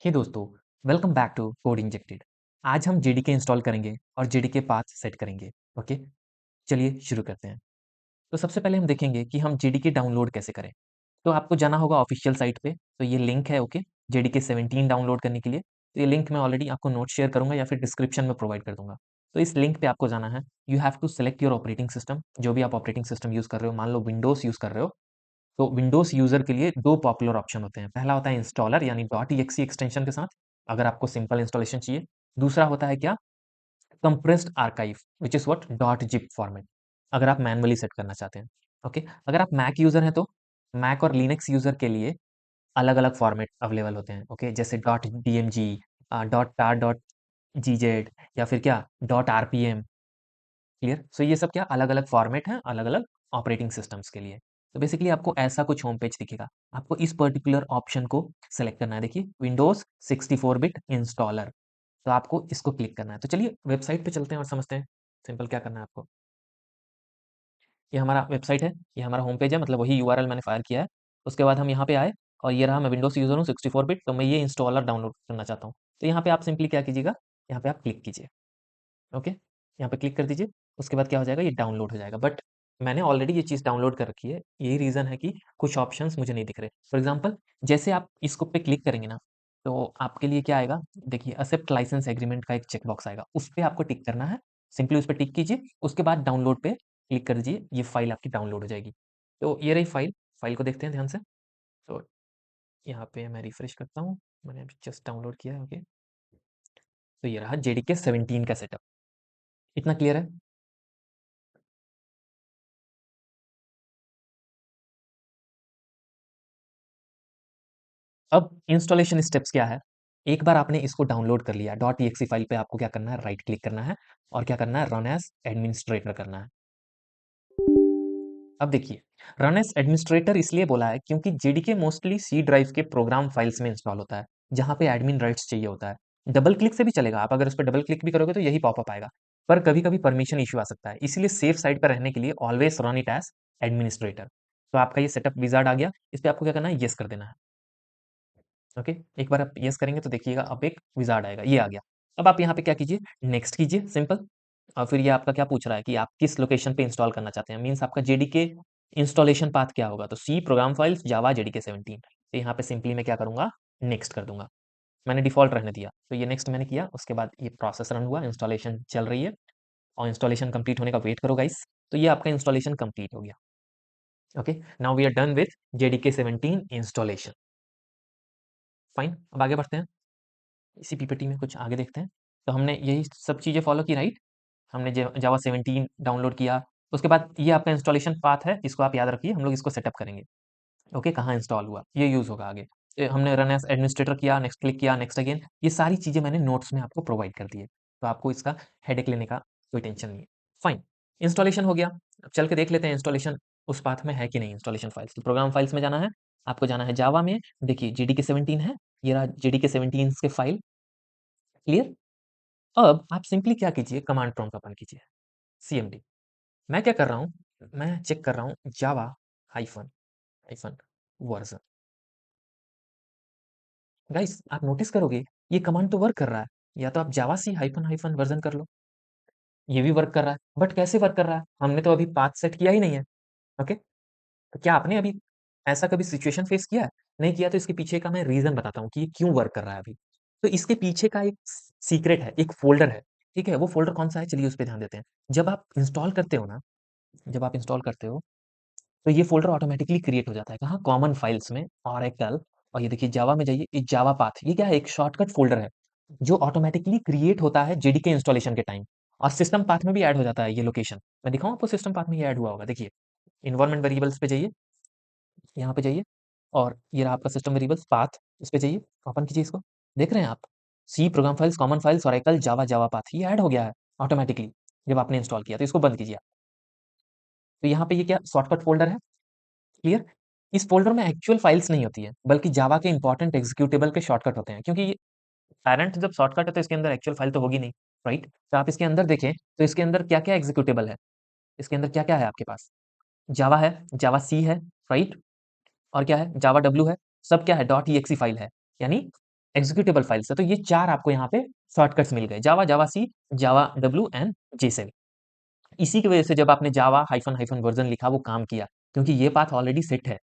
हे दोस्तों, welcome back to code injected. आज हम जेडीके इंस्टॉल करेंगे और जेडीके पाथ सेट करेंगे। ओके, चलिए शुरू करते हैं। तो सबसे पहले हम देखेंगे कि हम जेडीके डाउनलोड कैसे करें। तो आपको जाना होगा ऑफिशियल साइट पे। तो ये लिंक है, ओके, जेडीके 17 डाउनलोड करने के लिए। तो ये लिंक मैं ऑलरेडी आपको नोट शेयर करूंगा या फिर डिस्क्रिप्शन में प्रोवाइड कर दूंगा। तो इस लिंक पे आपको जाना है। You have to select your operating system, जो भी आप ऑपरेटिंग सिस्टम यूज कर रहे हो। मान लो विंडोज यूज कर रहे हो, तो विंडोज यूजर के लिए दो पॉपुलर ऑप्शन होते हैं। पहला होता है इंस्टॉलर यानी .exe एक्सटेंशन के साथ, अगर आपको सिंपल इंस्टॉलेशन चाहिए। दूसरा होता है क्या, compressed archive, which is what .zip format, अगर आप मैनुअली सेट करना चाहते हैं। ओके, अगर आप मैक यूजर हैं तो मैक और लिनक्स यूजर के लिए अलग अलग फॉर्मेट अवेलेबल होते हैं। ओके, जैसे .dmg, .tar.gz या फिर क्या .rpm। क्लियर? सो ये सब क्या अलग अलग फॉर्मेट हैं, अलग अलग ऑपरेटिंग सिस्टम्स के लिए। तो बेसिकली आपको ऐसा कुछ होम पेज दिखेगा। आपको इस पर्टिकुलर ऑप्शन को सेलेक्ट करना है। देखिए, विंडोज 64 बिट इंस्टॉलर, तो आपको इसको क्लिक करना है। तो चलिए वेबसाइट पे चलते हैं और समझते हैं सिंपल क्या करना है आपको। ये हमारा वेबसाइट है, ये हमारा होम पेज है, मतलब वही यूआरएल मैंने फायर किया है। उसके बाद हम यहाँ पे आए और ये रहा, मैं विंडोज यूजर हूँ 64 बिट, तो मैं ये इंस्टॉलर डाउनलोड करना चाहता हूँ। तो यहाँ पे आप सिंपली क्या कीजिएगा, यहाँ पे आप क्लिक कीजिए। ओके, यहाँ पे क्लिक कर दीजिए। उसके बाद क्या हो जाएगा, ये डाउनलोड हो जाएगा। बट मैंने ऑलरेडी ये चीज़ डाउनलोड कर रखी है। यही रीज़न है कि कुछ ऑप्शंस मुझे नहीं दिख रहे। फॉर एग्जांपल, जैसे आप इसको पे क्लिक करेंगे ना, तो आपके लिए क्या आएगा, देखिए एक्सेप्ट लाइसेंस एग्रीमेंट का एक चेक बॉक्स आएगा, उस पे आपको टिक करना है। सिंपली उस पे टिक कीजिए, उसके बाद डाउनलोड पे क्लिक कर दीजिए, ये फाइल आपकी डाउनलोड हो जाएगी। तो ये रही फाइल। फाइल को देखते हैं ध्यान से। तो यहाँ पे मैं रिफ्रेश करता हूँ, मैंने अभी जस्ट डाउनलोड किया है। ओके, तो ये रहा जेडीके 17 का सेटअप। इतना क्लियर है? अब इंस्टॉलेशन स्टेप्स क्या है। एक बार आपने इसको डाउनलोड कर लिया, .exe फाइल पे आपको क्या करना है, राइट क्लिक करना है और क्या करना है, रन एज एडमिनिस्ट्रेटर करना है। अब देखिए, रन एज एडमिनिस्ट्रेटर इसलिए बोला है क्योंकि जेडीके मोस्टली सी ड्राइव के प्रोग्राम फाइल्स में इंस्टॉल होता है, जहां पे एडमिन राइट्स चाहिए होता है। डबल क्लिक से भी चलेगा, आप अगर उस पर डबल क्लिक भी करोगे तो यही पॉपअप आएगा। पर कभी कभी परमिशन इशू आ सकता है, इसीलिए सेफ साइड पर रहने के लिए always run it as administrator. तो आपका ये सेटअप विजार्ड आ गया, इस पे आपको क्या करना है, यस कर देना है। ओके, एक बार आप यस करेंगे तो देखिएगा अब एक विजार्ड आएगा, ये आ गया। अब आप यहाँ पे क्या कीजिए, नेक्स्ट कीजिए सिंपल। और फिर ये आपका क्या पूछ रहा है कि आप किस लोकेशन पे इंस्टॉल करना चाहते हैं, मीन्स आपका जेडीके इंस्टॉलेशन पाथ क्या होगा। तो सी प्रोग्राम फाइल्स जावा जेडीके 17। तो यहाँ पे सिंपली मैं क्या करूंगा, नेक्स्ट कर दूंगा। मैंने डिफॉल्ट रहने दिया, तो ये नेक्स्ट मैंने किया। उसके बाद ये प्रोसेस रन हुआ, इंस्टॉलेशन चल रही है और इंस्टॉलेशन कंप्लीट होने का वेट करो गाइस। तो ये आपका इंस्टॉलेशन कंप्लीट हो गया। Okay, now we are done with JDK 17 installation. Fine, अब आगे बढ़ते हैं। इसी पीपीटी में कुछ आगे देखते हैं। तो हमने यही सब चीज़ें फॉलो की, राइट। हमने जावा 17 डाउनलोड किया। उसके बाद ये आपका इंस्टॉलेशन पाथ है, इसको आप याद रखिए, हम लोग इसको सेटअप करेंगे। ओके, कहाँ इंस्टॉल हुआ ये यूज़ होगा आगे। हमने रन एज एडमिनिस्ट्रेटर किया, नेक्स्ट क्लिक किया, नेक्स्ट अगेन, ये सारी चीज़ें मैंने नोट्स में आपको प्रोवाइड कर दी है। तो आपको इसका हेडेक लेने का कोई टेंशन नहीं है। फाइन, इंस्टॉलेशन हो गया। अब चल के देख लेते हैं इंस्टॉलेशन उस पाथ में है कि नहीं। इंस्टॉलेशन फाइल्स, तो प्रोग्राम फाइल्स में जाना है, आपको जाना है जावा में। देखिए जेडीके 17 है, ये रहा जेडीके 17 के फाइल। क्लियर? अब आप सिंपली क्या कीजिए, कमांड प्रॉम्प्ट ओपन कीजिए, सीएमडी। मैं क्या कर रहा हूँ, मैं चेक कर रहा हूँ जावा हाइफन हाइफन वर्जन। गाइस आप नोटिस करोगे ये कमांड तो वर्क कर रहा है। या तो आप जावा सी हाइफन हाइफन वर्जन कर लो, ये भी वर्क कर रहा है। बट कैसे वर्क कर रहा है, हमने तो अभी पाथ सेट किया ही नहीं है। ओके, तो क्या आपने अभी ऐसा कभी सिचुएशन फेस किया है? नहीं किया, तो इसके पीछे का मैं रीजन बताता हूँ कि ये क्यों वर्क कर रहा है अभी। तो इसके पीछे का एक सीक्रेट है, एक फोल्डर है। ठीक है, वो फोल्डर कौन सा है, चलिए उस पर ध्यान देते हैं। जब आप इंस्टॉल करते हो ना, जब आप इंस्टॉल करते हो तो ये फ़ोल्डर ऑटोमैटिकली क्रिएट हो जाता है। कहाँ? कॉमन फाइल्स में, ऑरेकल। और ये देखिए जावा में जाइए, ये जावा पाथ, ये क्या है, एक शॉर्टकट फ़ोल्डर है, जो ऑटोमैटिकली क्रिएट होता है जेडीके इंस्टॉलेशन के टाइम। और सिस्टम पाथ में भी ऐड हो जाता है ये लोकेशन। मैं दिखाऊँ आपको, सिस्टम पाथ में ये ऐड हुआ होगा, देखिए। एनवायरनमेंट वेरिएबल्स पे जाइए, यहाँ पे जाइए और ये रहा आपका सिस्टम वेरिएबल्स पाथ, इस पे जाइए, ओपन कीजिए इसको। देख रहे हैं आप? C program files, common files, Oracle, Java, Java path, ये ऐड हो गया है ऑटोमैटिकली जब आपने इंस्टॉल किया। तो इसको बंद कीजिए आप। तो यहाँ पे ये क्या शॉर्टकट फ़ोल्डर है। क्लियर? इस फ़ोल्डर में एक्चुअल फाइल्स नहीं होती है, बल्कि जावा के इंपॉर्टेंट एग्जीक्यूटेबल के शॉर्टकट होते हैं। क्योंकि ये पैरेंट जब शॉर्टकट है तो इसके अंदर एक्चुअल फाइल तो होगी नहीं, राइट? तो आप इसके अंदर देखें तो इसके अंदर क्या-क्या एग्जीक्यूटेबल है? इसके अंदर क्या-क्या है आपके पास? जावा है, जावा सी है, राइट? और क्या है? जावा डब्ल्यू है। सब क्या है? डॉट ईएक्सी फाइल है। यानी एग्जीक्यूटेबल फाइल्स है, तो ये 4 आपको यहाँ पे शॉर्टकट्स मिल गए, जावा, जावा सी, जावा डब्ल्यू एंड जेसेल। इसी की वजह से जब आपने जावा हाइफन हाइफन वर्जन लिखा वो काम किया, क्योंकि ये पाथ ऑलरेडी सेट है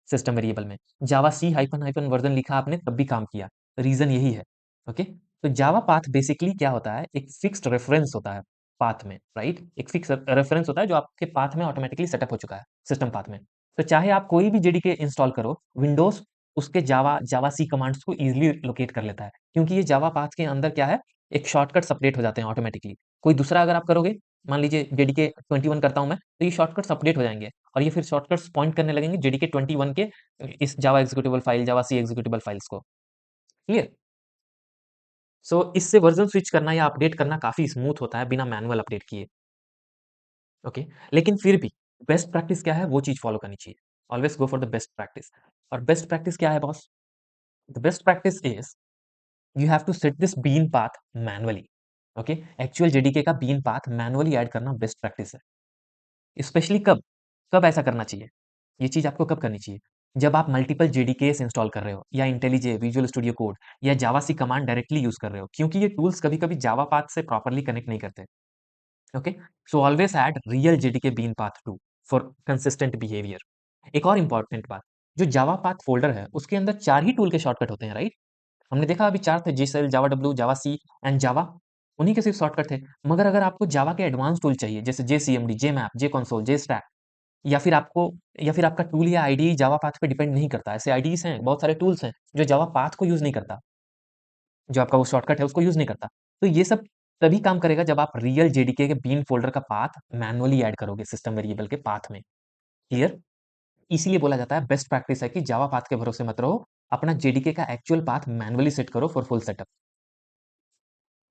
सिस्टम वेरिएबल में। जावा सी हाइफन हाइफन वर्जन लिखा आपने तब भी काम किया, रीजन यही है। ओके, तो जावा पाथ बेसिकली क्या होता है, एक फिक्स्ड रेफरेंस होता है पाथ में, राइट? एक फिक्स रेफरेंस होता है जो आपके पाथ में ऑटोमेटिकली सेटअप हो चुका है सिस्टम पाथ में। तो चाहे आप कोई भी जेडीके इंस्टॉल करो, विंडोज उसके जावा जावा सी कमांड्स को इजिली लोकेट कर लेता है, क्योंकि ये जावा पाथ के अंदर क्या है, एक शॉर्टकट सेपरेट हो जाते हैं ऑटोमेटिकली। कोई दूसरा अगर आप करोगे, मान लीजिए जेडीके 21 करता हूं मैं, तो ये शॉर्टकट्स अपडेट हो जाएंगे और ये फिर शॉर्टकट्स पॉइंट करने लगेंगे जेडीके 21 के इस जावा एग्जीक्यूटेबल फाइल, जावा सी एग्जीक्यूटेबल फाइल्स को। क्लियर? सो इससे वर्जन स्विच करना या अपडेट करना काफी स्मूथ होता है बिना मैनुअल अपडेट किए। ओके, लेकिन फिर भी बेस्ट प्रैक्टिस क्या है, वो चीज फॉलो करनी चाहिए। Always go for the best practice. और बेस्ट प्रैक्टिस क्या है boss? The best practice is you have to set this bin path manually. Okay, actual JDK का बीन पाथ मैनुअली ऐड करना बेस्ट प्रैक्टिस है। Specially कब कब ऐसा करना चाहिए, ये चीज आपको कब करनी चाहिए? जब आप मल्टीपल जेडीकेस इंस्टॉल कर रहे हो, या इंटेलिजे, विजुअल स्टूडियो कोड, या Java C command directly use कर रहे हो, क्योंकि ये टूल्स कभी कभी जावा पाथ से प्रॉपरली कनेक्ट नहीं करते। Okay, so always add real JDK bin path to for consistent behaviour. एक और इंपॉर्टेंट बात, जो जावा पाथ फोल्डर है उसके अंदर 4 ही टूल के शॉर्टकट होते हैं, राइट? हमने देखा अभी 4 थे, जेसेल, जावा डब्ल्यू, जावा सी एंड जावा। उन्हीं के सिर्फ शॉर्टकट थे। मगर अगर आपको जावा के एडवांस टूल चाहिए, जैसे जेसीएमडी, जेमैप, जे कंसोल, जे स्टैक, या फिर आपको या फिर आपका टूल या आईडी जावा पाथ पे डिपेंड नहीं करता, ऐसे आईडीज हैं, बहुत सारे टूल्स हैं जो जावा पाथ को यूज नहीं करता, जो आपका वो शॉर्टकट है उसको यूज नहीं करता। तो ये सब तभी काम करेगा जब आप रियल जेडीके के बीन फोल्डर का पाथ मैनुअली ऐड करोगे सिस्टम वेरिएबल के पाथ में। क्लियर? इसीलिए बोला जाता है बेस्ट प्रैक्टिस है कि जावा पाथ के भरोसे मत रहो, अपना जेडीके का एक्चुअल पाथ मैनुअली सेट करो for full setup.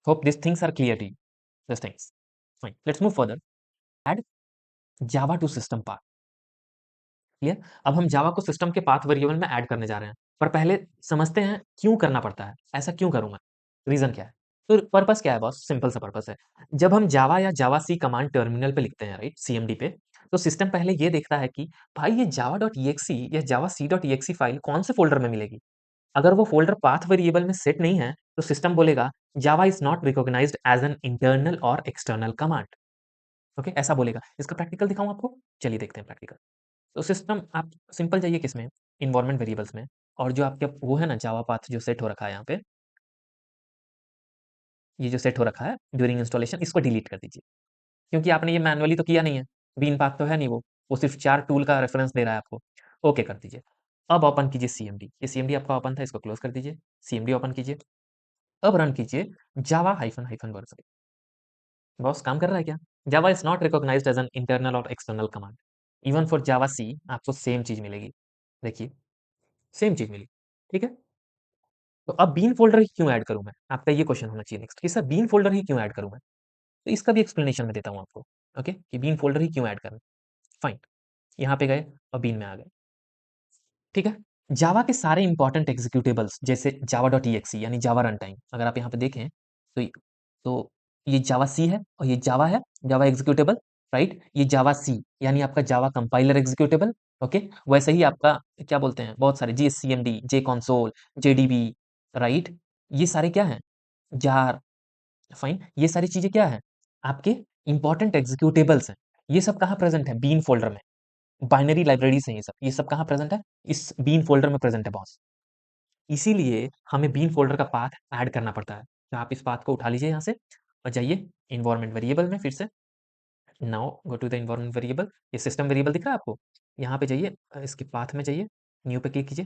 Hope this things are clear to you, this things. Fine, let's move further. Add Java to system path. Clear? अब हम जावा को सिस्टम के पाथ वेरिएबल में ऐड करने जा रहे हैं, पर पहले समझते हैं क्यों करना पड़ता है, ऐसा क्यों करूंगा, रीजन क्या है। तो पर्पस क्या है बॉस? सिंपल सा पर्पस है। जब हम जावा या जावा सी कमांड टर्मिनल पे लिखते हैं, राइट, सीएमडी पे, तो सिस्टम पहले ये देखता है कि भाई ये जावा डॉट ई या Java C dot E file कौन से फोल्डर में मिलेगी। अगर वो फोल्डर पाथ वेरिएबल में सेट नहीं है, तो सिस्टम बोलेगा Java is not recognised as an internal और एक्सटर्नल कमांड। ओके, ऐसा बोलेगा। इसका प्रैक्टिकल दिखाऊं आपको? चलिए देखते हैं प्रैक्टिकल। तो सिस्टम आप सिंपल जाइए किसमें, इन्वायरमेंट वेरिएबल्स में, और जो आपके वो है ना जावा पाथ जो सेट हो रखा है यहाँ पे, ये जो सेट हो रखा है ड्यूरिंग इंस्टॉलेशन, इसको डिलीट कर दीजिए, क्योंकि आपने ये मैनुअली तो किया नहीं है, बीन पाथ तो है नहीं, वो सिर्फ 4 टूल का रेफरेंस दे रहा है आपको। ओके कर दीजिए। अब ओपन कीजिए सीएमडी, ये सीएमडी आपका ओपन था, इसको क्लोज कर दीजिए। सीएमडी ओपन कीजिए। अब रन कीजिए Java hyphen hyphen version. Boss काम कर रहा है क्या? Java is not recognised as an internal और external command. Even for javac आपको सेम चीज मिलेगी। देखिए, सेम चीज मिली। ठीक है, तो अब बीन फोल्डर ही क्यों ऐड करूं मैं, आपका ये क्वेश्चन होना चाहिए नेक्स्ट कि सर बीन फोल्डर ही क्यों ऐड करूं मैं। तो इसका भी एक्सप्लेनेशन मैं देता हूं आपको। ओके, कि बीन फोल्डर ही क्यों ऐड करूं। फाइन, यहाँ पे गए और बीन में आ गए। ठीक है, जावा के सारे इंपॉर्टेंट एग्जीक्यूटेबल्स जैसे जावा डॉट ई यानी जावा रन टाइम, अगर आप यहाँ पे देखें तो तो ये जावा सी है और ये जावा है, जावा एग्जीक्यूटेबल, राइट। ये जावा सी यानी आपका जावा कंपाइलर एग्जीक्यूटेबल। ओके, वैसे ही आपका क्या बोलते हैं, बहुत सारे जीएससीएमडी, जे कंसोल, जेडीबी, राइट, ये सारे क्या हैं, जार। फाइन, ये सारी चीजें क्या है, आपके इंपॉर्टेंट एग्जीक्यूटेबल्स हैं। ये सब कहाँ प्रेजेंट है, बीन फोल्डर में। बाइनरी लाइब्रेरीज हैं ये सब कहाँ प्रेजेंट है, इस बीन फोल्डर में प्रेजेंट है बॉस। इसीलिए हमें बीन फोल्डर का पाथ ऐड करना पड़ता है। तो आप इस पाथ को उठा लीजिए यहाँ से और जाइए इन्वायरमेंट वेरिएबल में फिर से। Now go to the environment variable, ये सिस्टम वेरिएबल दिख रहा है आपको, यहाँ पे जाइए, इसके पाथ में जाइए, न्यू पे क्लिक कीजिए।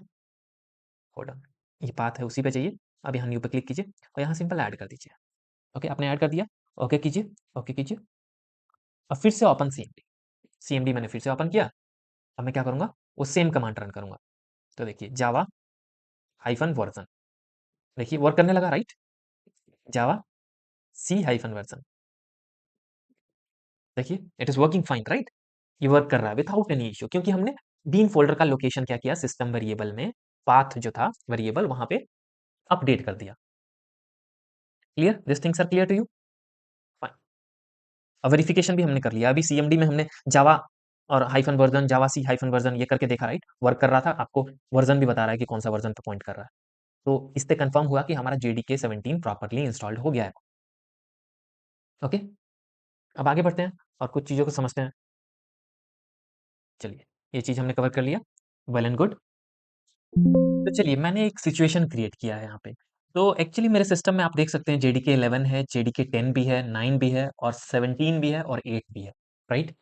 होल्ड ऑन, ये पाथ है उसी पे जाइए। अब यहाँ न्यू पे क्लिक कीजिए और यहाँ सिंपल ऐड कर दीजिए। ओके, आपने ऐड कर दिया। ओके कीजिए, ओके कीजिए, और फिर से ओपन सीएमडी। सीएमडी मैंने फिर से ओपन किया। अब मैं क्या करूंगा, वो सेम कमांड रन करूंगा। तो देखिए जावा हाइफन वर्जन, देखिए वर्क करने लगा, राइट। जावा सी हाइफन वर्जन, देखिए it is working fine, right. ये वर्क कर रहा है विदाउट एनी इश्यू, क्योंकि हमने बीन फोल्डर का लोकेशन क्या किया, सिस्टम वेरिएबल में पाथ जो था वेरिएबल वहां पे अपडेट कर दिया। Clear? This things are clear to you? Fine, अब वेरिफिकेशन भी हमने कर लिया। अभी सीएमडी में हमने जावा और हाइफन वर्जन, जावा सी हाइफन वर्जन ये करके देखा, राइट, वर्क कर रहा था। आपको वर्जन भी बता रहा है कि कौन सा वर्जन पे पॉइंट कर रहा है। तो इससे कंफर्म हुआ कि हमारा JDK 17 प्रॉपर्ली इंस्टॉल्ड हो गया है। ओके, अब आगे बढ़ते हैं और कुछ चीज़ों को समझते हैं। चलिए, ये चीज़ हमने कवर कर लिया, वेल एंड गुड। तो चलिए, मैंने एक सिचुएशन क्रिएट किया है यहाँ पे। तो एक्चुअली मेरे सिस्टम में आप देख सकते हैं JDK 11 है, JDK 10 भी है, 9 भी है और 17 भी है और 8 भी है, राइट?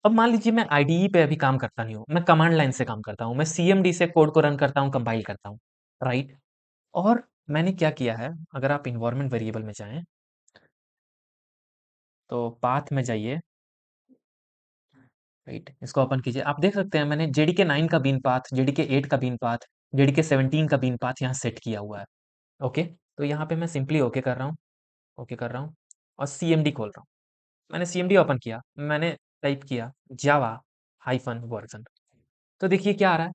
अब मान लीजिए मैं IDE पे अभी काम करता नहीं हूँ, मैं कमांड लाइन से काम करता हूँ, मैं CMD से कोड को रन करता हूँ, कंपाइल करता हूँ, राइट? और मैंने क्या किया है, अगर आप एनवायरनमेंट वेरिएबल में जाएँ, तो पाथ में जाइए, राइट? इसको ओपन कीजिए। आप देख सकते हैं मैंने JDK 9 का बीन पाथ, JDK 8 का बीन पाथ, JDK 17 का बीन पाथ यहाँ सेट किया हुआ है, ओके? तो यहाँ पे मैं सिंपली ओके कर रहा हूँ, ओके कर रहा हूँ और CMD खोल रहा हूँ। मैंने CMD ओपन किया, मैंने टाइप किया जावा हाइफन वर्जन। तो देखिए क्या आ रहा है,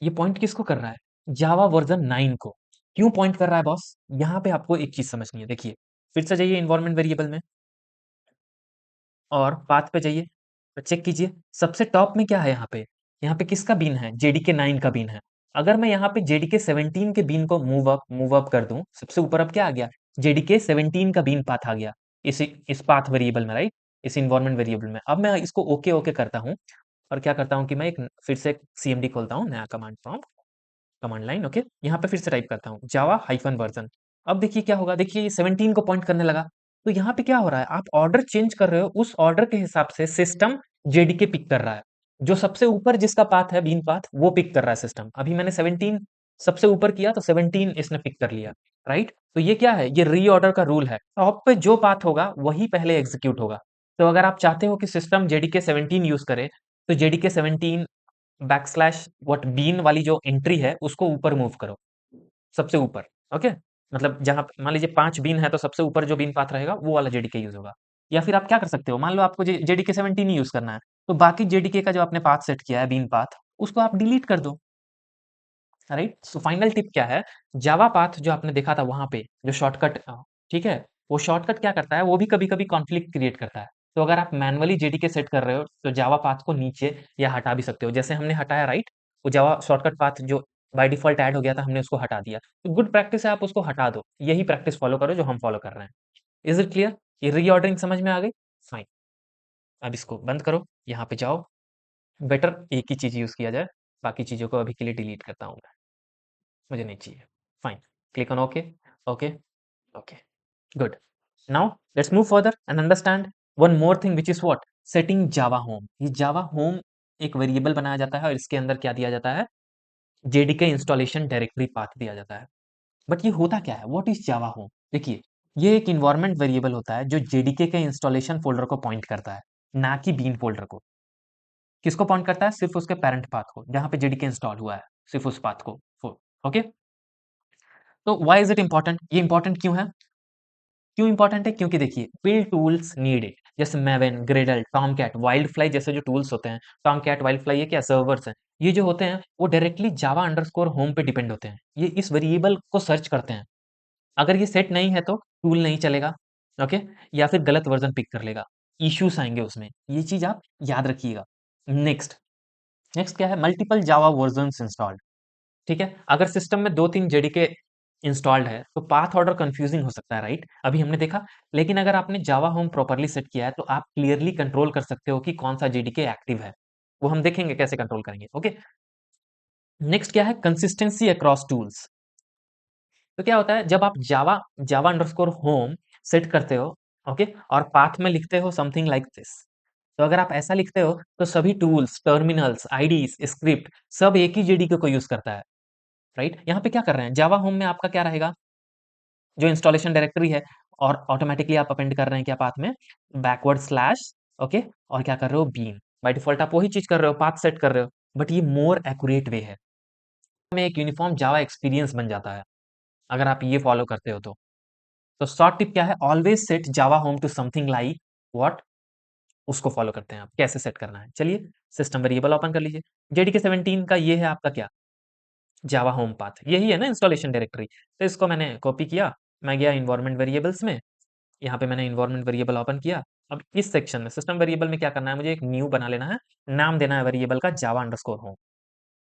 ये पॉइंट किसको कर रहा है? जावा वर्जन 9 को। क्यों पॉइंट कर रहा है बॉस? यहाँ पे आपको एक चीज़ समझनी है, देखिए, फिर से जाइए एनवायरनमेंट वेरिएबल में और पाथ पे जाइए, तो चेक कीजिए, सबसे टॉप में क्या है यहाँ पे? यहाँ पे किसका बीन है? JDK 9 का बीन है। अगर मैं यहाँ पे JDK 17 के बीन को मूव अप कर दूँ, सबसे ऊपर अब क्या आ गया? JDK 17 का बीन पाथ आ गया, इस पाथ वेरिएबल में, राइट? इस एनवायरनमेंट वेरिएबल में। अब मैं इसको ओके ओके करता हूँ और क्या करता हूँ कि मैं एक फिर से CMD खोलता हूँ, नया command prompt, command line, okay? यहाँ पे फिर से टाइप करता हूँ जावा हाइफन वर्जन। अब देखिए क्या होगा, देखिए ये 17 को पॉइंट करने लगा। तो यहाँ पे क्या हो रहा है, आप ऑर्डर चेंज कर रहे हो, उस ऑर्डर के हिसाब से सिस्टम JDK पिक कर रहा है। जो सबसे ऊपर जिसका पाथ है, बीन पाथ, वो पिक कर रहा है सिस्टम। अभी मैंने 17 सबसे ऊपर किया तो 17 इसने पिक कर लिया, राइट? तो ये क्या है, ये रीऑर्डर का रूल है। टॉप पे जो पाथ होगा वही पहले एग्जीक्यूट होगा। तो अगर आप चाहते हो कि सिस्टम JDK 17 यूज करे, तो JDK 17 बैकस्लैश व्हाट बीन वाली जो एंट्री है उसको ऊपर मूव करो, सबसे ऊपर, ओके? मतलब जहाँ मान लीजिए 5 बीन है तो सबसे ऊपर जो बीन पाथ रहेगा वो वाला JDK यूज़ होगा। या फिर आप क्या कर सकते हो, मान लो आपको JDK 17 ही यूज़ करना है, तो बाकी JDK का जो आपने पाथ सेट किया है, बीन पाथ, उसको आप डिलीट कर दो, राइट? सो फाइनल टिप क्या है, जावा पाथ जो आपने देखा था वहाँ पे, जो शॉर्टकट ठीक है? वो शॉर्टकट क्या करता है, वो भी कभी-कभी कॉन्फ्लिक्ट क्रिएट करता है। तो अगर आप मैनुअली JDK सेट कर रहे हो, तो जावा पाथ को नीचे या हटा भी सकते हो। जैसे हमने हटाया, राइट? वो जावा शॉर्टकट पाथ जो बाय डिफ़ॉल्ट ऐड हो गया था, हमने उसको हटा दिया। तो गुड प्रैक्टिस है, आप उसको हटा दो। यही प्रैक्टिस फॉलो करो जो हम फॉलो कर रहे हैं। Is it clear? ये रीऑर्डरिंग समझ में आ गई? फाइन। अब इसको बंद करो, यहाँ पे जाओ। बेटर एक ही चीज़ यूज़ किया जाए, बाकी चीज़ों को अभी के लिए डिलीट करता हूँ मैं, मुझे नहीं चाहिए। Fine, click on okay, okay, okay, good. Now let's move further and understand one more thing which is what? Setting Java home. ये जावा होम एक वेरिएबल बनाया जाता है और इसके अंदर क्या दिया जाता है? JDK इंस्टॉलेशन डायरेक्टरी पाथ दिया जाता है। बट ये होता क्या है? What is Java home? देखिए, ये एक एनवायरनमेंट वेरिएबल होता है जो JDK के इंस्टॉलेशन फ़ोल्डर को पॉइंट करता है, ना कि बीन फ़ोल्डर को। किसको पॉइंट करता है? सिर्फ़ उसके पैरेंट पाथ को, जहाँ पे JDK इंस्टॉल हुआ है, सिर्फ़ उस पाथ को। ओके? तो व्हाई इज़ इट इम्पोर्टेंट? ये इम्पोर्टेंट क्यों है? क्यों इम्पोर्टेंट है? क्योंकि देखिए, बिल्ड टूल्स नीड इट। जैसे मैवन, ग्रेडल, टॉमकैट, वाइल्डफ्लाई जैसे जो टूल्स होते हैं, टॉमकैट, वाइल्डफ्लाई ये क्या सर्वर्स हैं। ये जो होते हैं, वो डायरेक्टली जावा अंडरस्कोर होम पे डिपेंड होते हैं। ये इस वेरिएबल को सर्च करते हैं। अगर ये सेट नहीं है तो टूल नहीं चलेगा, ओके? या फिर गलत वर्ज़न पिक कर लेगा, इश्यूज़ आएँगे उसमें। ये चीज़ आप याद रखिएगा। नेक्स्ट, नेक्स्ट क्या है? मल्टीपल जावा वर्ज़न्स इंस्टॉल्ड। ठीक है? अगर सिस्टम में 2-3 जेडीके इंस्टॉल्ड है, तो पाथ ऑर्डर कन्फ्यूजिंग हो सकता है, राइट? अभी हमने देखा, लेकिन अगर आपने जावा होम प्रॉपर्ली सेट किया है, तो आप क्लियरली कंट्रोल कर सकते हो कि कौन-सा जेडीके एक्टिव है। वो हम देखेंगे कैसे कंट्रोल करेंगे, ओके? नेक्स्ट क्या है? Consistency across tools. तो क्या होता है, जब आप जावा जावा अंडरस्कोर होम सेट करते हो, ओके? और पाथ में लिखते हो समथिंग लाइक दिस। तो अगर आप ऐसा लिखते हो, तो सभी टूल्स, टर्मिनल्स, आईडीज़, स्क्रिप्ट सब एक ही जेडीके को यूज़ करता है। राइट? यहाँ पे क्या कर रहे हैं, जावा होम में आपका क्या रहेगा, जो इंस्टॉलेशन डायरेक्टरी है और ऑटोमैटिकली आप अपेंड कर रहे हैं क्या पाथ में, बैकवर्ड स्लैश, ओके? और क्या कर रहे हो, बीन। बाय डिफ़ॉल्ट आप वही चीज़ कर रहे हो, पाथ सेट कर रहे हो, बट ये मोर एक्यूरेट वे है। में एक यूनिफ़ॉर्म जावा एक्सपीरियंस बन जाता है, अगर आप ये फॉलो करते हो तो। तो शॉर्ट टिप क्या है, always set Java home to something like what, उसको फॉलो करते हैं आप, कैसे सेट करना है। चलिए, सिस्टम वेरिएबल ओपन कर लीजिए। जेडीके 17 का ये है आपका क्या, जावा होम पाथ, यही है ना इंस्टॉलेशन डायरेक्टरी। तो इसको मैंने कॉपी किया, मैं गया एनवायरनमेंट वेरिएबल्स में, यहाँ पे मैंने एनवायरनमेंट वेरिएबल ओपन किया। अब इस सेक्शन में सिस्टम वेरिएबल में क्या करना है, मुझे एक न्यू बना लेना है, नाम देना है वेरिएबल का जावा अंडरस्कोर होम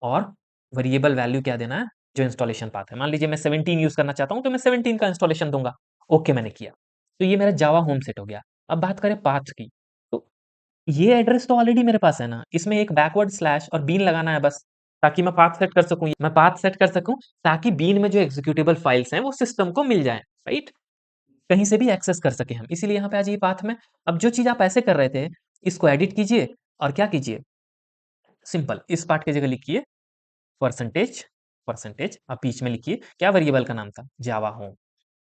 और वेरिएबल वैल्यू क्या देना है, जो इंस्टॉलेशन पाथ है। मान लीजिए मैं 17 यूज करना चाहता हूं तो मैं 17 का इंस्टॉलेशन दूंगा। ओके मैंने किया, तो ये मेरा जावा होम सेट हो गया। अब बात करें पाथ की, तो ये एड्रेस तो ऑलरेडी मेरे पास है ना, इसमें एक बैकवर्ड स्लैश और बीन लगाना है बस, ताकि मैं पाथ सेट कर सकूं। मैं पाथ सेट कर सकूं ताकि बीन में जो एग्जीक्यूटेबल फाइल्स हैं वो सिस्टम को मिल जाएं, राइट, कहीं से भी एक्सेस कर सके हम, इसीलिए यहाँ पे आ जाइए पाथ में। अब जो चीज आप ऐसे कर रहे थे, इसको एडिट कीजिए और क्या कीजिए, सिंपल इस पार्ट की जगह लिखिए परसेंटेज, परसेंटेज, अब बीच में लिखिए क्या वेरिएबल का नाम था, जावा होम।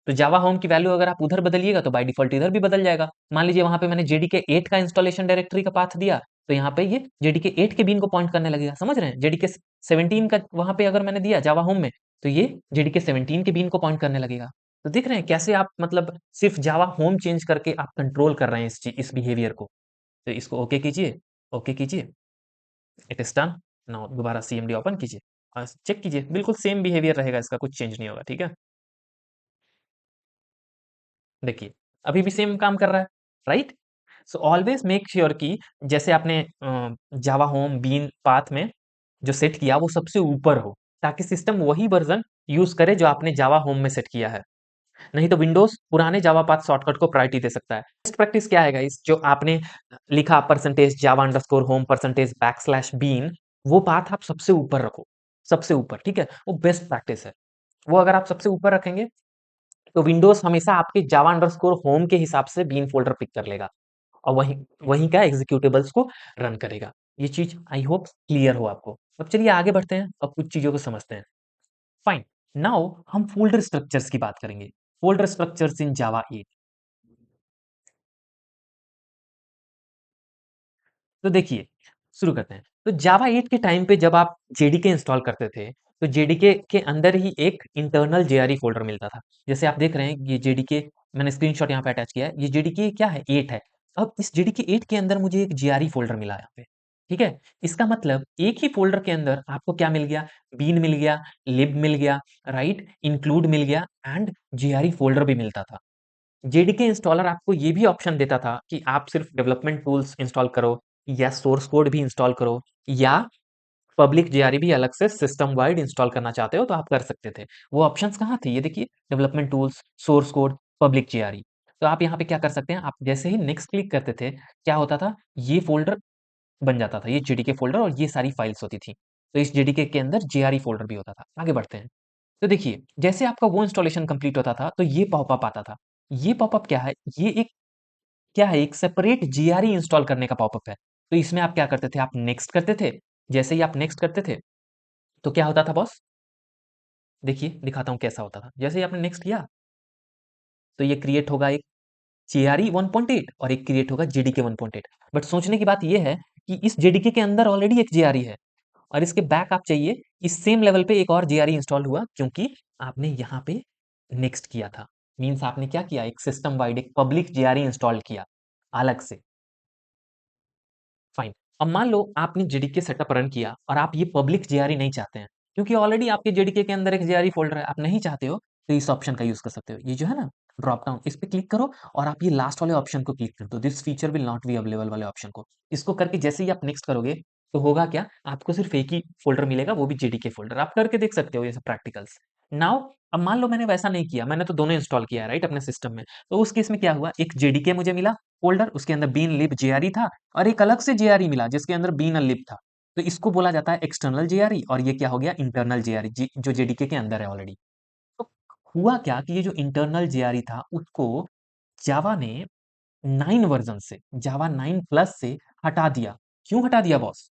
तो जावा होम की वैल्यू अगर आप उधर बदलिएगा तो बाय डिफॉल्ट इधर भी बदल जाएगा। मान लीजिए वहां पे मैंने जेडीके 8 का इंस्टॉलेशन डायरेक्टरी का पाथ दिया, तो यहाँ पे ये जेडीके 8 के बीन को पॉइंट करने लगेगा, समझ रहे हैं। जेडीके 17 का वहां पे अगर मैंने दिया जावा होम में, तो ये जेडीके 17 के बीन को पॉइंट करने लगेगा। तो देख रहे हैं कैसे आप मतलब सिर्फ जावा होम चेंज करके आप कंट्रोल कर रहे हैं इस बिहेवियर को। तो इसको ओके कीजिए, ओके कीजिए, इट इज डन। नाउ दोबारा सीएमडी ओपन कीजिए और चेक कीजिए, बिल्कुल सेम बिहेवियर रहेगा, इसका कुछ चेंज नहीं होगा, ठीक है। देखिए अभी भी सेम काम कर रहा है, right. So always make sure कि जैसे आपने जावा होम बीन पाथ में जो सेट किया वो सबसे ऊपर हो, ताकि सिस्टम वही वर्जन यूज करे जो आपने जावा होम में सेट किया है। नहीं तो विंडोज पुराने जावा पाथ शॉर्टकट को प्रायोरिटी दे सकता है। बेस्ट प्रैक्टिस क्या है गाइस, जो आपने लिखा percentage Java underscore home percentage backslash bin, वो पाथ आप सबसे ऊपर रखो, सबसे ऊपर, ठीक है, वो बेस्ट प्रैक्टिस है। वो अगर आप सबसे ऊपर रखेंगे तो विंडोज हमेशा आपके जावा अंडरस्कोर होम के हिसाब से बीन फोल्डर पिक कर लेगा और वहीं वहीं का एग्जीक्यूटेबल्स को रन करेगा। ये चीज आई होप क्लियर हो आपको। अब चलिए आगे बढ़ते हैं और कुछ चीजों को समझते हैं। फाइन, नाउ हम फोल्डर स्ट्रक्चर्स की बात करेंगे। फोल्डर स्ट्रक्चर्स इन जावा 8। तो देखिए शुरू करते हैं। तो जावा 8 के टाइम पे जब आप जेडीके इंस्टॉल करते थे, तो जेडीके के अंदर ही एक इंटरनल जेआरई फोल्डर मिलता था। जैसे आप देख रहे हैं ये जेडीके, मैंने स्क्रीनशॉट यहाँ पे अटैच किया है, ये जेडीके क्या है, 8 है। अब इस जेडीके 8 के अंदर मुझे एक जेआरई फोल्डर मिला यहाँ पे, ठीक है। इसका मतलब एक ही फोल्डर के अंदर आपको क्या मिल गया, बीन मिल गया, लिब मिल गया, राइट, इंक्लूड मिल गया एंड जेआरई फोल्डर भी मिलता था। जेडीके इंस्टॉलर आपको ये भी ऑप्शन देता था कि आप सिर्फ डेवलपमेंट टूल्स इंस्टॉल करो या सोर्स कोड भी इंस्टॉल करो, या पब्लिक जेआरई भी अलग से सिस्टम वाइड इंस्टॉल करना चाहते हो तो आप कर सकते थे। वो ऑप्शंस कहाँ थे, ये देखिए, development tools, source code, public JRE. तो आप यहाँ पे क्या कर सकते हैं, आप जैसे ही नेक्स्ट क्लिक करते थे, क्या होता था, ये फोल्डर बन जाता था, ये जेडीके फोल्डर, और ये सारी फाइल्स होती थी। तो इस जेडीके के अंदर जेआरई फोल्डर भी होता था। आगे बढ़ते हैं। तो देखिए जैसे आपका वो इंस्टॉलेशन कंप्लीट होता था तो ये पॉपअप आता था। ये पॉपअप क्या है, ये एक क्या है, एक सेपरेट जीआरई इंस्टॉल करने का पॉपअप है। तो इसमें आप क्या करते थे, आप नेक्स्ट करते थे। जैसे ही आप नेक्स्ट करते थे तो क्या होता था बॉस, देखिए दिखाता हूँ कैसा होता था। जैसे ही आपने नेक्स्ट किया तो ये क्रिएट होगा एक जीआरई 1.8 और एक क्रिएट होगा जेडीके 1.8। बट सोचने की बात ये है कि इस जेडीके के अंदर ऑलरेडी एक जीआरई है और इसके बैक आप चाहिए, इस सेम लेवल पे एक और जीआरई इंस्टॉल हुआ क्योंकि आपने यहाँ पे नेक्स्ट किया था। मीन्स आपने क्या किया, एक सिस्टम वाइड एक पब्लिक जीआरई इंस्टॉल किया अलग से। फाइन। अब मान लो आपने जेडीके सेटअप रन किया और आप ये पब्लिक जेआरई नहीं चाहते हैं, क्योंकि ऑलरेडी आपके जेडीके के अंदर एक जेआरई फोल्डर है, आप नहीं चाहते हो, तो इस ऑप्शन का यूज कर सकते हो। ये जो है ना ड्रॉप डाउन, इस पे क्लिक करो और आप ये लास्ट वाले ऑप्शन को क्लिक कर दो, this feature will not be available वाले ऑप्शन को। इसको करके जैसे ही आप नेक्स्ट करोगे तो होगा क्या, आपको सिर्फ एक ही फोल्डर मिलेगा, वो भी जेडीके फोल्डर। आप करके देख सकते हो ये सब प्रैक्टिकल्स। नाउ अब मान लो मैंने वैसा नहीं किया, मैंने तो दोनों इंस्टॉल किया है राइट अपने सिस्टम में। तो उस केस में क्या हुआ, एक जेडीके मुझे मिला फोल्डर, उसके अंदर बीन लिब जेआरई था, और एक अलग से जेआरई मिला जिसके अंदर बीन और लिब था। तो इसको बोला जाता है एक्सटर्नल जेआरई, और ये क्या हो गया, इंटरनल जेआरई, जो जेडीके के अंदर है ऑलरेडी। तो हुआ क्या कि ये जो इंटरनल जेआरई था उसको जावा ने 9 वर्जन से, जावा 9 प्लस से हटा दिया। क्यों हटा दिया बॉस,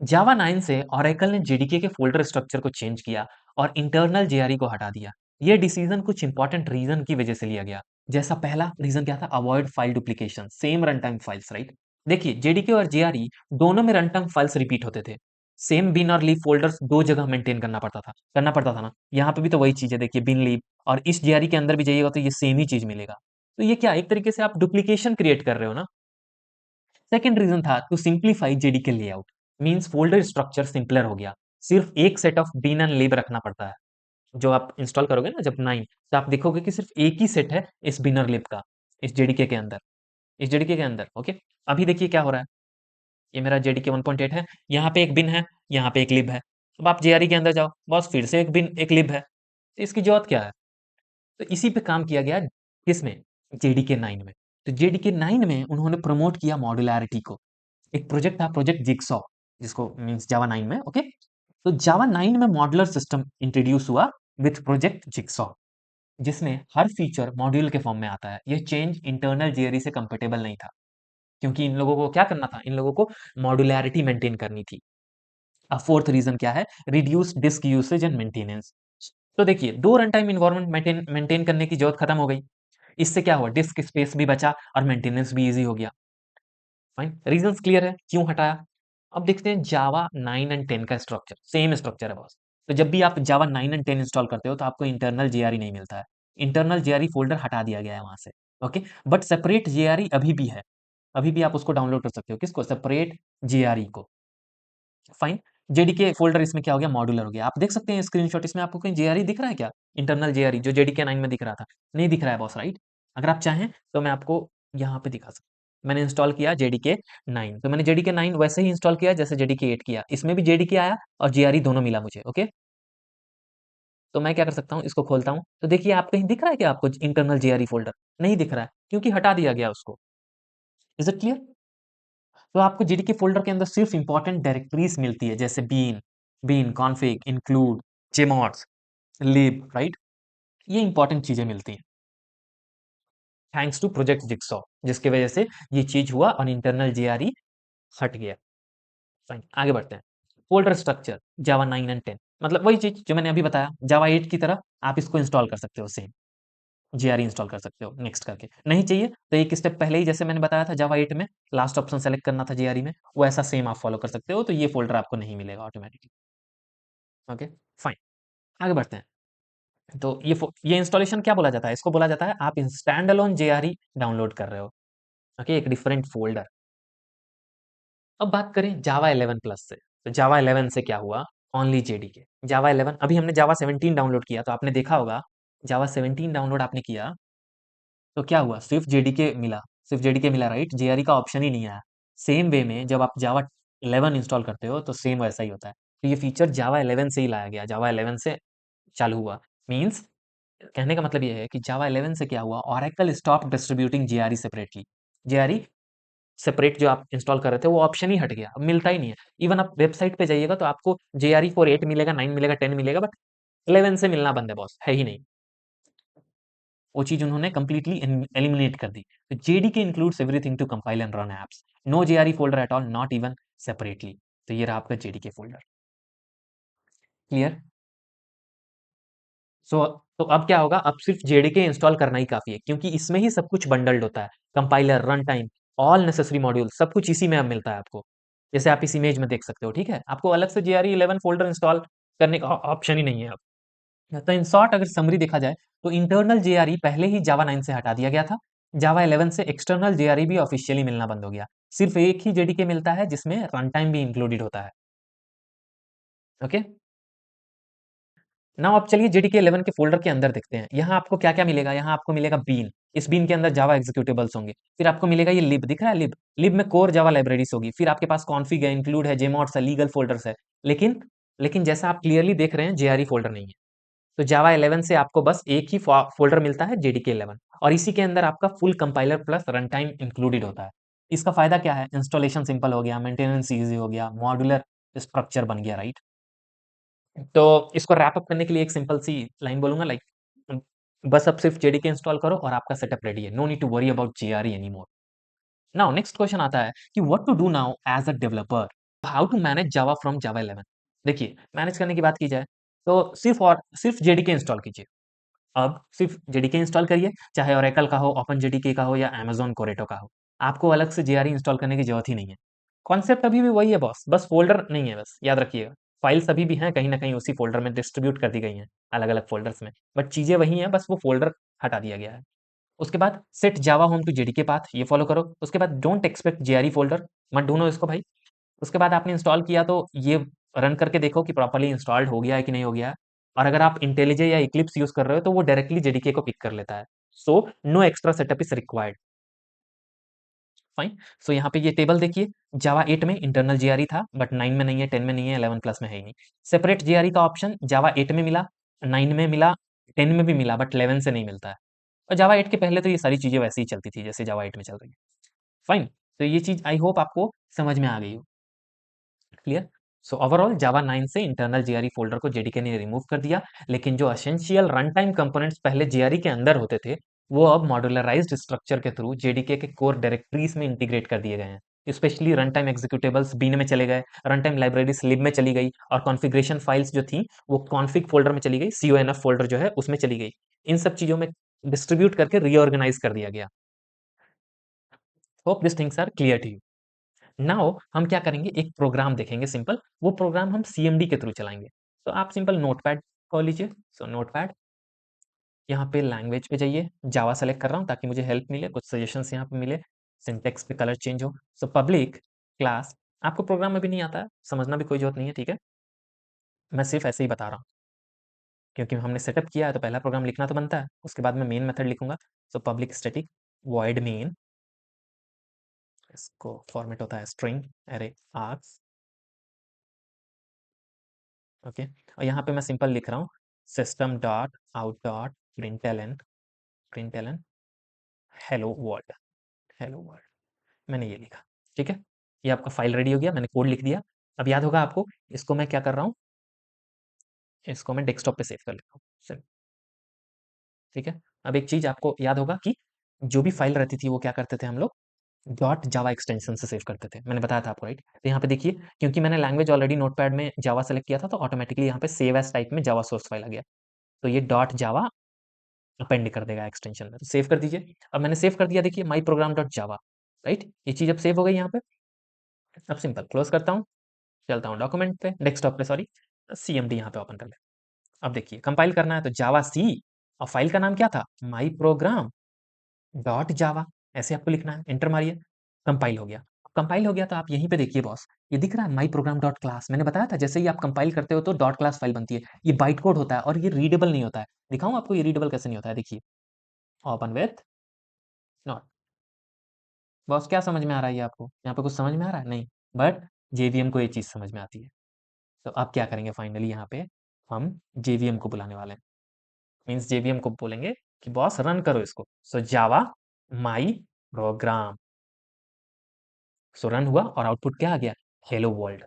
जावा 9 से ऑरेकल ने जेडीके के फोल्डर स्ट्रक्चर को चेंज किया और इंटरनल जेआरई को हटा दिया। ये डिसीजन कुछ इंपॉर्टेंट रीजन की वजह से लिया गया। जैसा पहला रीजन क्या था, avoid file duplication, same run time files, right. देखिए जेडीके और जेआरई दोनों में रन टाइम फाइल्स रिपीट होते थे। सेम बिन और लीव फोल्डर्स दो जगह मेंटेन करना पड़ता था ना। यहाँ पे भी तो वही चीज है, देखिए बिन लीव, और इस जेआरई के अंदर भी जाइएगा तो ये सेम ही चीज मिलेगा। तो ये क्या, एक तरीके से आप डुप्लीकेशन क्रिएट कर रहे हो ना। सेकंड रीजन था to simplify JDK layout, means folder structure simpler हो गया। सिर्फ एक set of bin and lib रखना पड़ता है। जो आप इंस्टॉल करोगे ना जब 9, तो आप देखोगे कि सिर्फ एक ही सेट है इस बिनर लिब का, इस जेडीके के अंदर, इस जेडीके के अंदर। ओके, अभी देखिए क्या हो रहा है, ये मेरा जेडीके 1.8 है, यहाँ पे एक बिन है, यहाँ पे एक लिब है। अब आप जेआरई के अंदर जाओ, बस फिर से एक बिन एक लिब है, तो इसकी जरूरत क्या है? तो इसी पे काम किया गया किसमें? जेडीके 9 में। तो जेडीके 9 में उन्होंने प्रमोट किया मॉड्युलैरिटी को। एक प्रोजेक्ट था, प्रोजेक्ट जिगसॉ, जिसको मींस जावा 9 में, ओके। तो जावा 9 में मॉड्यूलर सिस्टम इंट्रोड्यूस हुआ विथ प्रोजेक्ट जिगसॉ, जिसमें हर फीचर मॉड्यूल के फॉर्म में आता है। ये चेंज इंटरनल जेआरई से कंपेटेबल नहीं था, क्योंकि इन लोगों को क्या करना था? इन लोगों को मॉड्युलैरिटी मेंटेन करनी थी। अब फोर्थ रीजन क्या है? Reduce disk usage and maintenance. तो देखिए, दो रन टाइम इन्वायरमेंट मेंटेन करने की जरूरत खत्म हो गई। इससे क्या हुआ? डिस्क स्पेस भी बचा और मेंटेनेंस भी इजी हो गया। फाइन, रीजंस क्लियर है क्यों हटाया। अब देखते हैं जावा 9 एंड 10 का स्ट्रक्चर। सेम स्ट्रक्चर है बॉस। तो जब भी आप जावा 9 एंड 10 इंस्टॉल करते हो तो आपको इंटरनल जेआरई नहीं मिलता है। इंटरनल जेआरई फोल्डर हटा दिया गया है वहां से, ओके। बट सेपरेट जेआरई अभी भी है, अभी भी आप उसको डाउनलोड कर सकते हो। किसको? सेपरेट जेआरई को। फाइन। जेडीके फोल्डर इसमें क्या हो गया? मॉड्यूलर हो गया। आप देख सकते हैं स्क्रीनशॉट, इसमें आपको कहीं जेआरई दिख रहा है क्या? इंटरनल जेआरई जो जेडीके 9 में दिख रहा था, नहीं दिख रहा है बॉस, राइट। अगर आप चाहें तो मैं आपको यहाँ पे दिखा सकता हूँ। मैंने इंस्टॉल किया जेडीके 9, तो मैंने जेडीके 9 वैसे ही इंस्टॉल किया जैसे जेडीके 8 किया। इसमें भी जेडीके आया और जेआरई दोनों मिला मुझे, ओके। तो मैं क्या कर सकता हूँ? इसको खोलता हूँ, तो देखिए आप कहीं दिख रहा है क्या आपको इंटरनल जेआरई फोल्डर? नहीं दिख रहा है, क्योंकि हटा दिया गया उसको। Is it clear? तो आपको जेडीके फ़ोल्डर के अंदर सिर्फ इंपॉर्टेंट डायरेक्टरीज़ मिलती है, जैसे bin, config, include, jmods, lib, right? ये इंपॉर्टेंट चीज़ें मिलती हैं, थैंक्स टू प्रोजेक्ट जिगसॉ, जिसकी वजह से ये चीज़ हुआ और इंटरनल जेआरई हट गया। फाइन, आगे बढ़ते हैं। फ़ोल्डर स्ट्रक्चर जावा 9 एंड 10, मतलब वही चीज़ जो मैंने अभी बताया, जावा 8 की तरह आप इसको इंस्टॉल कर सकते हो सेम। जेआरई इंस्टॉल कर सकते हो नेक्स्ट करके। नहीं चाहिए तो एक स्टेप पहले ही जैसे मैंने बताया था जावा 8 में लास्ट ऑप्शन सेलेक्ट करना था जेआरई में, वो ऐसा सेम आप फॉलो कर सकते हो। तो ये फ़ोल्डर आपको नहीं मिलेगा ऑटोमैटिकली। ओके, फाइन, आगे बढ़ते हैं। तो ये इंस्टॉलेशन क्या बोला जाता है? इसको बोला जाता है आप स्टैंड अलोन जेआरई डाउनलोड कर रहे हो, ओके, एक डिफरेंट फ़ोल्डर। अब बात करें जावा 11 प्लस से, तो जावा 11 से क्या हुआ? Only JDK. जावा 11, अभी हमने जावा 17 डाउनलोड किया, तो आपने देखा होगा जावा 17 डाउनलोड आपने किया तो क्या हुआ? सिर्फ जेडीके मिला, राइट? जेआरई का ऑप्शन ही नहीं आया। सेम वे में जब आप जावा 11 इंस्टॉल करते हो तो सेम वैसा ही होता है। तो ये फीचर जावा 11 से ही लाया गया, जावा 11 से चालू हुआ। मीन्स कहने का मतलब ये है कि जावा 11 से क्या हुआ? Oracle stop distributing JRE separately. JRE separate जो आप इंस्टॉल कर रहे थे वो ऑप्शन ही हट गया, अब मिलता ही नहीं है। इवन आप वेबसाइट पे जाइएगा तो आपको जेआरई फॉर 8 मिलेगा, 9 मिलेगा, 10 मिलेगा, बट 11 से मिलना बंद है बॉस, है ही नहीं। वो चीज़ उन्होंने कंप्लीटली एलिमिनेट कर दी। तो JDK includes everything to compile and run apps. No JRE folder at all, not even separately. तो ये रहा आपका जेडीके फोल्डर। क्लियर? सो तो अब क्या होगा? अब सिर्फ जेडीके इंस्टॉल करना ही काफ़ी है, क्योंकि इसमें ही सब कुछ बंडल्ड होता है। Compiler, run time, all necessary module, सब कुछ इसी में अब मिलता है आपको। जैसे आप इस इमेज में देख सकते हो, ठीक है? आपको अलग से जेआरई 11 फोल्डर इंस्टॉल करने का ऑप्शन ही नहीं है अब। तो इन शॉर्ट अगर समरी देखा जाए तो इंटरनल जेआरई पहले ही जावा 9 से हटा दिया गया था। जावा 11 से एक्सटर्नल जेआरई भी ऑफिशियली मिलना बंद हो गया। सिर्फ एक ही जेडीके मिलता है जिसमें रन टाइम भी इंक्लूडेड होता है। ओके, नाउ अब चलिए जेडीके 11 के फोल्डर के अंदर देखते हैं। यहाँ आपको क्या क्या मिलेगा? यहाँ आपको मिलेगा बीन, इस बीन के अंदर जावा एग्जीक्यूटेबल्स होंगे। फिर आपको मिलेगा ये लिब, दिख रहा है लिब? लिब में कोर जावा लाइब्रेरीज होगी। फिर आपके पास कॉन्फिग है, इंक्लूड है, जेमॉड्स है, लीगल फोल्डर्स है। लेकिन लेकिन जैसा आप क्लियरली देख रहे हैं, जेआरई फोल्डर नहीं है। तो जावा 11 से आपको बस एक ही फ़ोल्डर मिलता है, जेडीके 11, और इसी के अंदर आपका full compiler plus run time included होता है। इसका फ़ायदा क्या है? इंस्टॉलेशन सिंपल हो गया, मेंटेनेंस ईज़ी हो गया, मॉड्यूलर स्ट्रक्चर बन गया, राइट? तो इसको रैप अप करने के लिए एक सिंपल सी लाइन बोलूँगा, लाइक बस अब सिर्फ जेडीके इंस्टॉल करो और आपका सेटअप रेडी है। No need to worry about JRE anymore. Now next question आता है कि what to do now as a developer? How to manage Java from Java 11? देखिए, मैनेज करने की बात की जाए तो सिर्फ जेडीके इंस्टॉल कीजिए। अब सिर्फ जेडीके इंस्टॉल करिए, चाहे ओरेकल का हो, ओपन जेडीके का हो या अमेज़न कोरेटो का हो। आपको अलग से जेआरई इंस्टॉल करने की ज़रूरत ही नहीं है। कॉन्सेप्ट अभी भी वही है बॉस, बस फ़ोल्डर नहीं है बस, याद रखिएगा। फाइल्स अभी भी हैं कहीं न कहीं उसी फ़ोल्डर में डिस्ट्रीब्यूट कर दी गई हैं, अलग-अलग फ़ोल्डर्स में। बट चीज़ें वही हैं, बस वो फ़ोल्डर हटा दिया गया है। उसके बाद set Java home to JDK path, ये फ़ॉलो करो। उसके बाद डोंट एक्सपेक्ट जेआरई फ़ोल्डर, मत ढूँढो इसको भाई। उसके बाद आपने इंस्टॉल किया तो ये रन करके देखो कि प्रॉपर्ली इंस्टॉल्ड हो गया है कि नहीं हो गया है। और अगर आप इंटेलिजे या इक्लिप्स यूज़ कर रहे हो तो वो डायरेक्टली जेडीके को पिक कर लेता है। So no extra setup is required. Fine. So यहाँ पे ये टेबल देखिए, जावा 8 में इंटरनल जीआरई था, बट 9 में नहीं है, 10 में नहीं है, 11 प्लस में है ही नहीं। सेपरेट जीआरई का ऑप्शन जावा 8 में मिला, 9 में मिला, 10 में भी मिला, बट 11 से नहीं मिलता है। और जावा 8 के पहले तो ये सारी चीजें वैसे ही चलती थी जैसे जावा 8 में चल रही है। फाइन। तो ये चीज आई होप आपको समझ में आ गई हो। क्लियर। सो ओवरऑल जावा 9 से इंटरनल जीआरई फोल्डर को जेडीके ने रिमूव कर दिया, लेकिन जो एसेंशियल रन टाइम कंपोनेंट्स पहले जीआरई के अंदर होते थे, वो अब मॉड्यूलराइज्ड स्ट्रक्चर के थ्रू जेडीके के कोर डायरेक्टरीज में इंटीग्रेट कर दिए गए हैं। स्पेशली रन टाइम एग्जीक्यूटेबल्स बीन में चले गए, रन टाइम लाइब्रेरीज लिब में चली गई, और कॉन्फ़िगरेशन फाइल्स जो थी वो कॉन्फ़िग फोल्डर में चली गई, CONF फोल्डर जो है उसमें चली गई। इन सब चीजों में डिस्ट्रीब्यूट करके रीऑर्गेनाइज कर दिया गया। Hope this things are clear to you. Now हम क्या करेंगे, एक प्रोग्राम देखेंगे सिंपल। वो प्रोग्राम हम सीएमडी के थ्रू चलाएंगे। तो आप सिंपल नोटपैड खोल लीजिए। सो नोटपैड, यहाँ पे लैंग्वेज पे जाइए, जावा सेलेक्ट कर रहा हूँ ताकि मुझे हेल्प मिले, कुछ सजेशंस यहाँ पे मिले, सिंटेक्स पे कलर चेंज हो। सो पब्लिक क्लास, आपको प्रोग्राम में भी नहीं आता है, समझना भी कोई जरूरत नहीं है, ठीक है। मैं सिर्फ ऐसे ही बता रहा हूँ, क्योंकि हमने सेटअप किया है तो पहला प्रोग्राम लिखना तो बनता है, उसके बाद मैं मेन मेथड लिखूंगा। So public static void main, इसको फॉर्मेट होता है स्ट्रिंग अरे आर्क्स, ओके। और यहाँ पे मैं सिंपल लिख रहा हूँ system dot out dot println, println hello world, hello world, मैंने ये लिखा, ठीक है। ये आपका फाइल रेडी हो गया, मैंने कोड लिख दिया। अब याद होगा आपको, इसको मैं क्या कर रहा हूँ, इसको मैं डेस्कटॉप पे सेव कर लेता हूँ, चल, ठीक है। अब एक चीज आपको याद होगा कि जो भी फाइल रहती थी वो क्या करते थे हम लोग, डॉट जावा एक्सटेंशन से सेव करते थे, मैंने बताया था आपको, राइट। तो यहाँ पे देखिए, क्योंकि मैंने लैंग्वेज ऑलरेडी नोटपैड में जावा सेलेक्ट किया था, तो ऑटोमेटिकली यहाँ पे सेव एज टाइप में जावा सोर्स फाइल आ गया। तो ये डॉट जावा अपेंड कर देगा एक्सटेंशन में, तो सेव कर दीजिए। अब मैंने सेव कर दिया, देखिए माई प्रोग्राम डॉट जावा, राइट। ये चीज अब सेव हो गई यहाँ पे। अब सिंपल क्लोज करता हूँ, चलता हूँ डॉक्यूमेंट पे, डेस्कटॉप पे सॉरी, CMD यहाँ पे ओपन कर ले। अब देखिए कंपाइल करना है तो जावा सी, और फाइल का नाम क्या था, माई प्रोग्राम डॉट जावा, ऐसे आपको लिखना है, एंटर मारिए। कंपाइल हो गया। कंपाइल हो गया तो आप यहीं पे देखिए बॉस, ये दिख रहा है माई प्रोग्राम डॉट क्लास, मैंने बताया था जैसे ही आप कंपाइल करते हो तो डॉट क्लास फाइल बनती है। ये बाइट कोड होता है और ये रीडेबल नहीं होता है। दिखाऊं आपको ये रीडेबल कैसे नहीं होता है, देखिए, ओपन विथ नॉट। बॉस क्या समझ में आ रहा है ये आपको, यहाँ पे कुछ समझ में आ रहा है नहीं, बट जेवीएम को ये चीज समझ में आती है। तो अब क्या करेंगे, फाइनली यहाँ पे हम जेवीएम को बुलाने वाले हैं। मीन्स जेवीएम को बोलेंगे कि बॉस रन करो इसको। सो जावा माई प्रोग्राम, सो रन हुआ और आउटपुट क्या आ गया, hello world.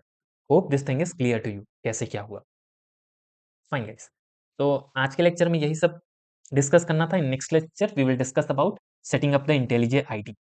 Hope this thing is clear to you, कैसे क्या हुआ। फाइन गाइस, तो आज के लेक्चर में यही सब डिस्कस करना था। In next lecture we will discuss about setting up the IntelliJ ID.